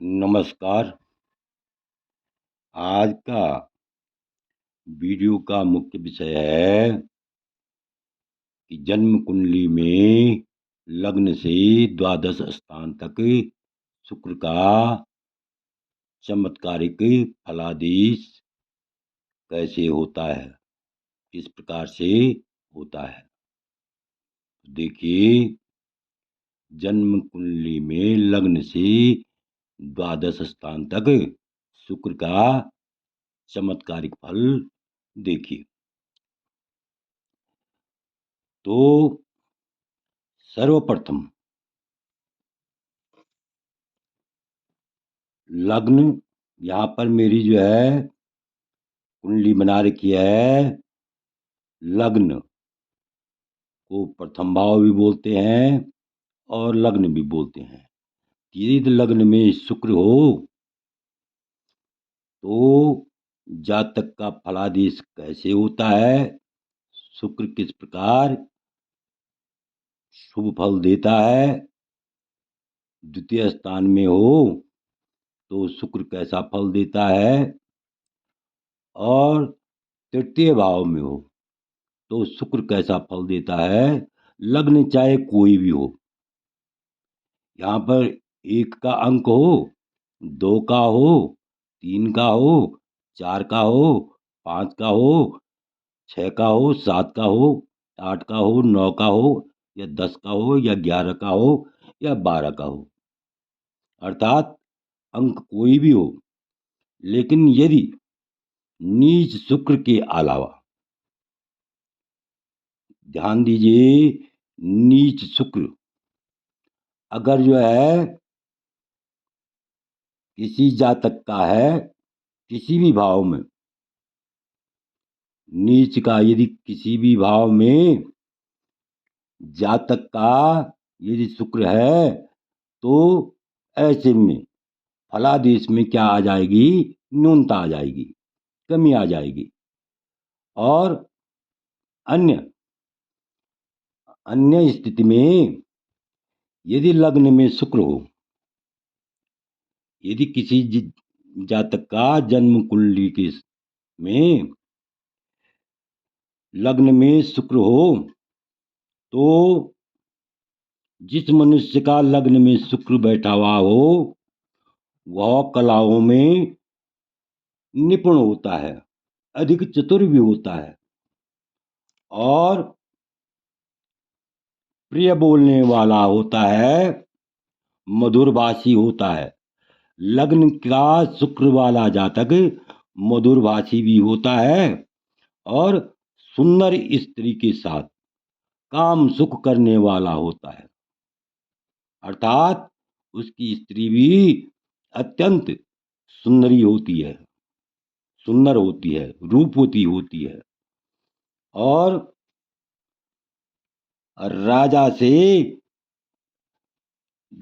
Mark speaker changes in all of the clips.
Speaker 1: नमस्कार। आज का वीडियो का मुख्य विषय है कि जन्म कुंडली में लग्न से द्वादश स्थान तक शुक्र का चमत्कारिक फलादेश कैसे होता है, किस प्रकार से होता है। देखिए, जन्म कुंडली में लग्न से द्वादश स्थान तक शुक्र का चमत्कारिक फल देखिए। तो सर्वप्रथम लग्न, यहाँ पर मेरी जो है कुंडली बना रखी है। लग्न को प्रथम भाव भी बोलते हैं और लग्न भी बोलते हैं। यदि लग्न में शुक्र हो तो जातक का फलादेश कैसे होता है, शुक्र किस प्रकार शुभ फल देता है। द्वितीय स्थान में हो तो शुक्र कैसा फल देता है, और तृतीय भाव में हो तो शुक्र कैसा फल देता है। लग्न चाहे कोई भी हो, यहाँ पर 1 का अंक हो, 2 का हो, 3 का हो, 4 का हो, 5 का हो, 6 का हो, 7 का हो, 8 का हो, 9 का हो, या 10 का हो, या 11 का हो, या 12 का हो, अर्थात अंक कोई भी हो। लेकिन यदि नीच शुक्र के अलावा, ध्यान दीजिए, नीच शुक्र अगर जो है किसी जातक का है, किसी भी भाव में, नीच का यदि किसी भी भाव में जातक का यदि शुक्र है, तो ऐसे में फलादेश में क्या आ जाएगी, न्यूनता आ जाएगी, कमी आ जाएगी। और अन्य अन्य स्थिति में यदि लग्न में शुक्र हो, यदि किसी जातक का जन्म कुंडली के में लग्न में शुक्र हो, तो जिस मनुष्य का लग्न में शुक्र बैठा हुआ हो वह कलाओं में निपुण होता है, अधिक चतुर भी होता है, और प्रिय बोलने वाला होता है, मधुरभाषी होता है। लग्न का शुक्र वाला जातक मधुरभाषी भी होता है और सुंदर स्त्री के साथ काम सुख करने वाला होता है, अर्थात उसकी स्त्री भी अत्यंत सुंदरी होती है, सुंदर होती है, रूपवती होती है, और राजा से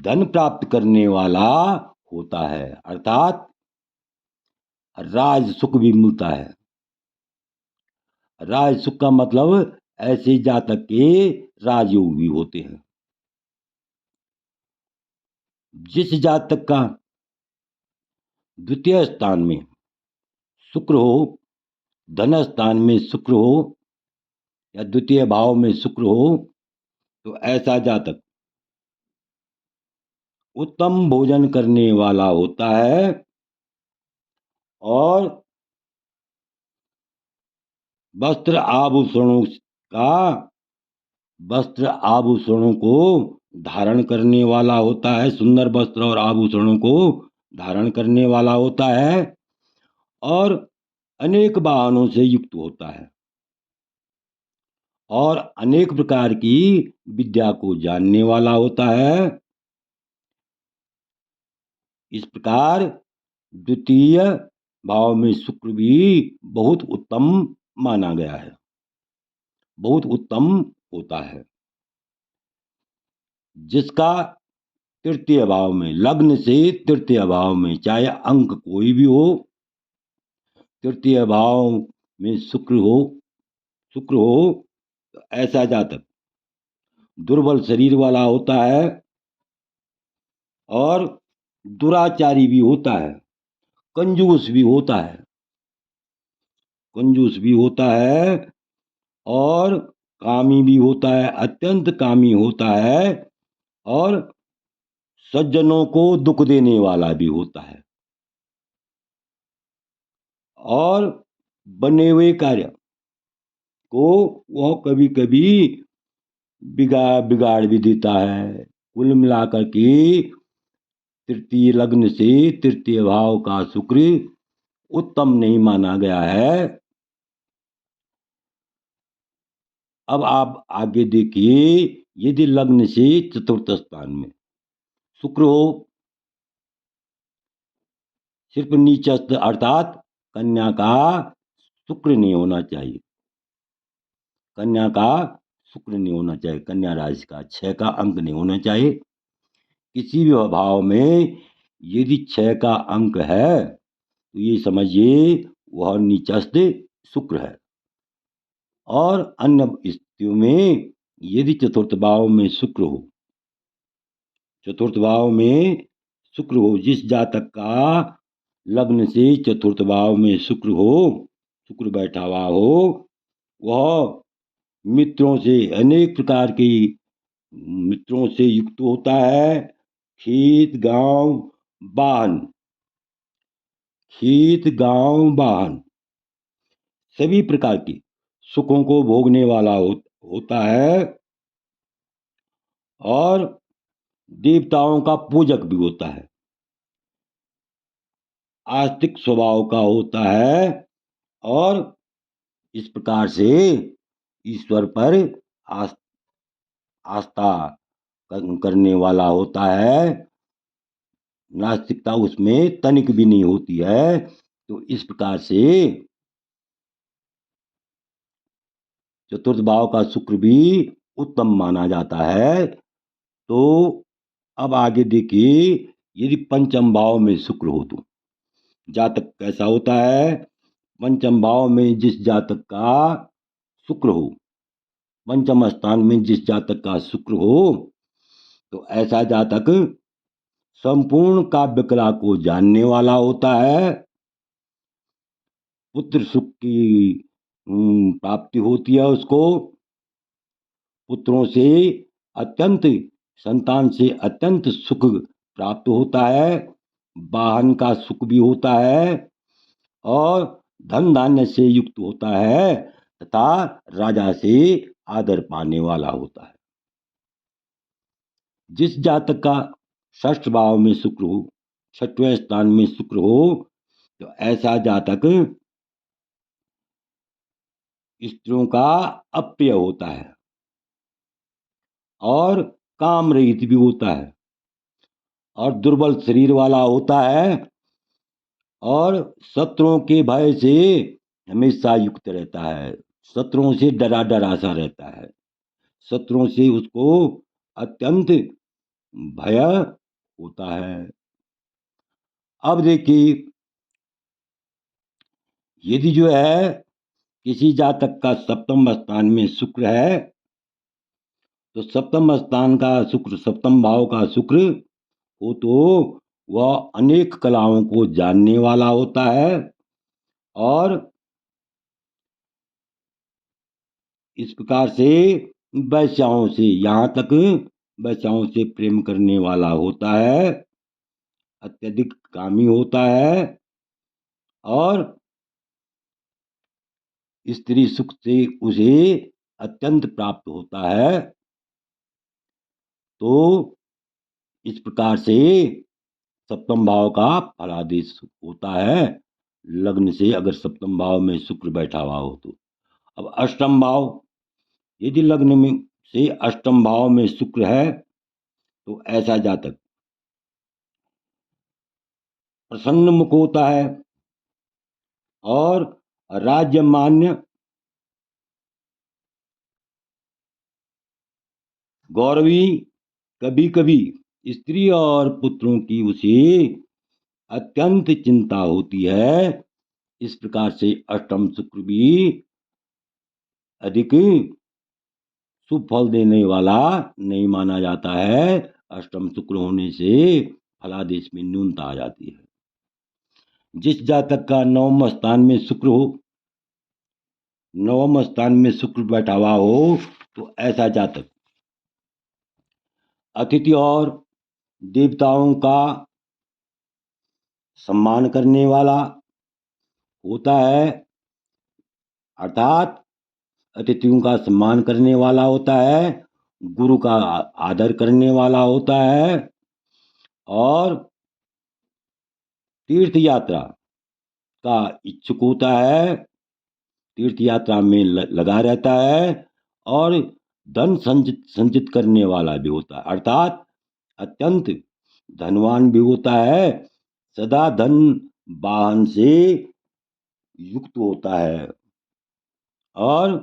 Speaker 1: धन प्राप्त करने वाला होता है, अर्थात राज सुख भी मिलता है। राज सुख का मतलब ऐसे जातक के राजयोग भी होते हैं। जिस जातक का द्वितीय स्थान में शुक्र हो, धन स्थान में शुक्र हो, या द्वितीय भाव में शुक्र हो, तो ऐसा जातक उत्तम भोजन करने वाला होता है और वस्त्र आभूषणों का वस्त्र आभूषणों को धारण करने वाला होता है, सुंदर वस्त्र और आभूषणों को धारण करने वाला होता है, और अनेक वाहनों से युक्त होता है, और अनेक प्रकार की विद्या को जानने वाला होता है। इस प्रकार द्वितीय भाव में शुक्र भी बहुत उत्तम माना गया है, बहुत उत्तम होता है। जिसका तृतीय भाव में, लग्न से तृतीय भाव में, चाहे अंक कोई भी हो, तृतीय भाव में शुक्र हो तो ऐसा जातक दुर्बल शरीर वाला होता है और दुराचारी भी होता है, कंजूस भी होता है, कंजूस भी होता है, और कामी भी होता है, अत्यंत कामी होता है, और सज्जनों को दुख देने वाला भी होता है, और बने हुए कार्य को वह कभी कभी बिगाड़ भी देता है। कुल मिलाकर के तृतीय लग्न से तृतीय भाव का शुक्र उत्तम नहीं माना गया है। अब आप आगे देखिए, यदि लग्न से चतुर्थ स्थान में शुक्र हो, सिर्फ नीचस्थ अर्थात कन्या का शुक्र नहीं होना चाहिए, कन्या का शुक्र नहीं होना चाहिए, कन्या राशि का 6 का अंक नहीं होना चाहिए। किसी भी भाव में यदि 6 का अंक है तो ये समझिए वह नीचस्थ शुक्र है। और अन्य स्थितियों में यदि चतुर्थ भाव में शुक्र हो, चतुर्थ भाव में शुक्र हो, जिस जातक का लग्न से चतुर्थ भाव में शुक्र हो, शुक्र बैठा हुआ हो, वह मित्रों से अनेक प्रकार की मित्रों से युक्त होता है। खेत गांव वाहन, खेत गांव वाहन सभी प्रकार की सुखों को भोगने वाला होता है, और देवताओं का पूजक भी होता है, आस्तिक स्वभाव का होता है, और इस प्रकार से ईश्वर पर आस्था करने वाला होता है। नास्तिकता उसमें तनिक भी नहीं होती है। तो इस प्रकार से चतुर्थ भाव का शुक्र भी उत्तम माना जाता है। तो अब आगे देखिए, यदि पंचम भाव में शुक्र हो तो जातक कैसा होता है। पंचम भाव में जिस जातक का शुक्र हो, पंचम स्थान में जिस जातक का शुक्र हो, तो ऐसा जातक संपूर्ण काव्य कला को जानने वाला होता है। पुत्र सुख की प्राप्ति होती है उसको, पुत्रों से अत्यंत, संतान से अत्यंत सुख प्राप्त होता है, वाहन का सुख भी होता है, और धन धान्य से युक्त होता है, तथा राजा से आदर पाने वाला होता है। जिस जातक का षष्ठ भाव में शुक्र हो, छठवें स्थान में शुक्र हो, तो ऐसा जातक स्त्रियों का अप्रिय होता है, और काम रहित भी होता है, और दुर्बल शरीर वाला होता है, और शत्रुओं के भय से हमेशा युक्त रहता है, शत्रुओं से डरा डरा सा रहता है, शत्रुओं से उसको अत्यंत भय होता है। अब देखिए, यदि जो है किसी जातक का सप्तम स्थान में शुक्र है, तो सप्तम स्थान का शुक्र, सप्तम भाव का शुक्र हो तो वह अनेक कलाओं को जानने वाला होता है, और इस प्रकार से वैश्याओं से, यहाँ तक वैश्याओं से प्रेम करने वाला होता है, अत्यधिक कामी होता है, और स्त्री सुख से उसे अत्यंत प्राप्त होता है। तो इस प्रकार से सप्तम भाव का फलादेश होता है, लग्न से अगर सप्तम भाव में शुक्र बैठा हुआ हो तो। अब अष्टम भाव, यदि लग्न में से अष्टम भाव में शुक्र है, तो ऐसा जातक प्रसन्न मुख होता है, और राज्यमान्य, गौरवी, कभी कभी स्त्री और पुत्रों की उसे अत्यंत चिंता होती है। इस प्रकार से अष्टम शुक्र भी अधिक शुभ फल देने वाला नहीं माना जाता है। अष्टम शुक्र होने से फलादेश में न्यूनता आ जाती है। जिस जातक का नवम स्थान में शुक्र हो, नवम स्थान में शुक्र बैठा हुआ हो, तो ऐसा जातक अतिथि और देवताओं का सम्मान करने वाला होता है, अर्थात अतिथियों का सम्मान करने वाला होता है, गुरु का आदर करने वाला होता है और तीर्थ यात्रा का इच्छुक होता है, तीर्थ यात्रा में लगा रहता है और धन संचित करने वाला भी होता है, अर्थात अत्यंत धनवान भी होता है, सदा धन वाहन से युक्त होता है और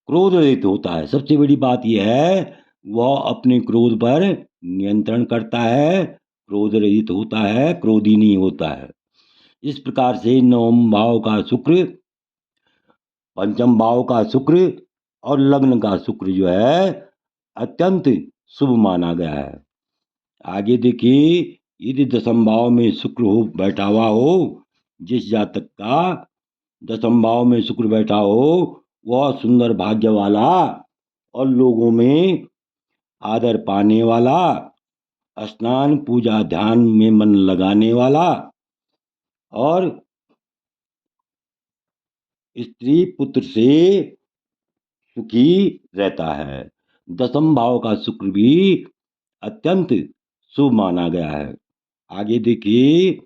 Speaker 1: क्रोध रहित होता है। सबसे बड़ी बात यह है, वह अपने क्रोध पर नियंत्रण करता है, क्रोध रहित होता है, क्रोधी नहीं होता है। इस प्रकार से नवम भाव का शुक्र, पंचम भाव का शुक्र और लग्न का शुक्र जो है अत्यंत शुभ माना गया है। आगे देखिए, यदि दसम भाव में शुक्र हो बैठा हुआ हो, जिस जातक का दसम भाव में शुक्र बैठा हो, वह सुंदर भाग्य वाला और लोगों में आदर पाने वाला, स्नान पूजा ध्यान में मन लगाने वाला और स्त्री पुत्र से सुखी रहता है। दसम भाव का शुक्र भी अत्यंत शुभ माना गया है। आगे देखिए,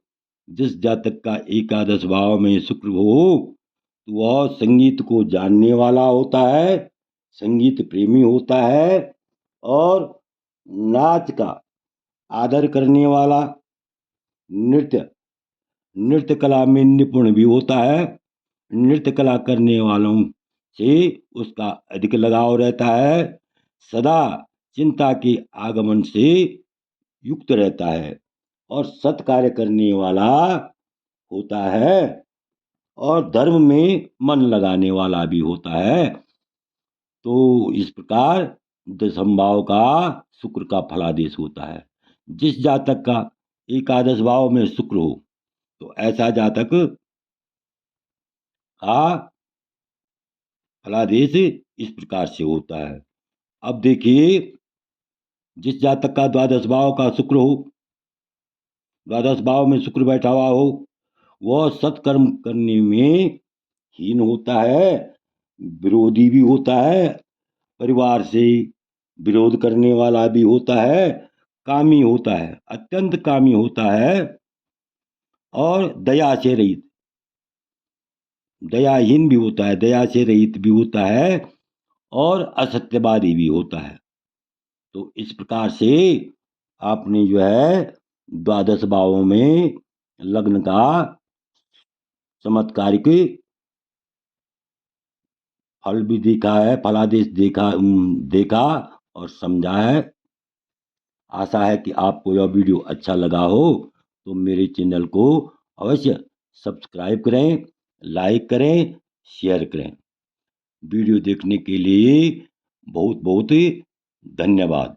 Speaker 1: जिस जातक का एकादश भाव में शुक्र हो, तो वह संगीत को जानने वाला होता है, संगीत प्रेमी होता है और नाच का आदर करने वाला, नृत्य नृत्य कला में निपुण भी होता है, नृत्य कला करने वालों से उसका अधिक लगाव रहता है, सदा चिंता के आगमन से युक्त रहता है और सत्कार्य करने वाला होता है और धर्म में मन लगाने वाला भी होता है। तो इस प्रकार दसम भाव का शुक्र का फलादेश होता है। जिस जातक का एकादश भाव में शुक्र हो, तो ऐसा जातक का फलादेश इस प्रकार से होता है। अब देखिए, जिस जातक का द्वादश भाव का शुक्र हो, द्वादश भाव में शुक्र बैठा हुआ हो, वह सत्कर्म करने में हीन होता है, विरोधी भी होता है, परिवार से विरोध करने वाला भी होता है, कामी होता है, अत्यंत कामी होता है और दया से रहित, दयाहीन भी होता है, दया से रहित भी होता है और असत्यवादी भी होता है। तो इस प्रकार से आपने जो है द्वादश भावों में लग्न का चमत्कारिक फल भी देखा है, फलादेश देखा और समझा है। आशा है कि आपको यह वीडियो अच्छा लगा हो, तो मेरे चैनल को अवश्य सब्सक्राइब करें, लाइक करें, शेयर करें। वीडियो देखने के लिए बहुत बहुत धन्यवाद।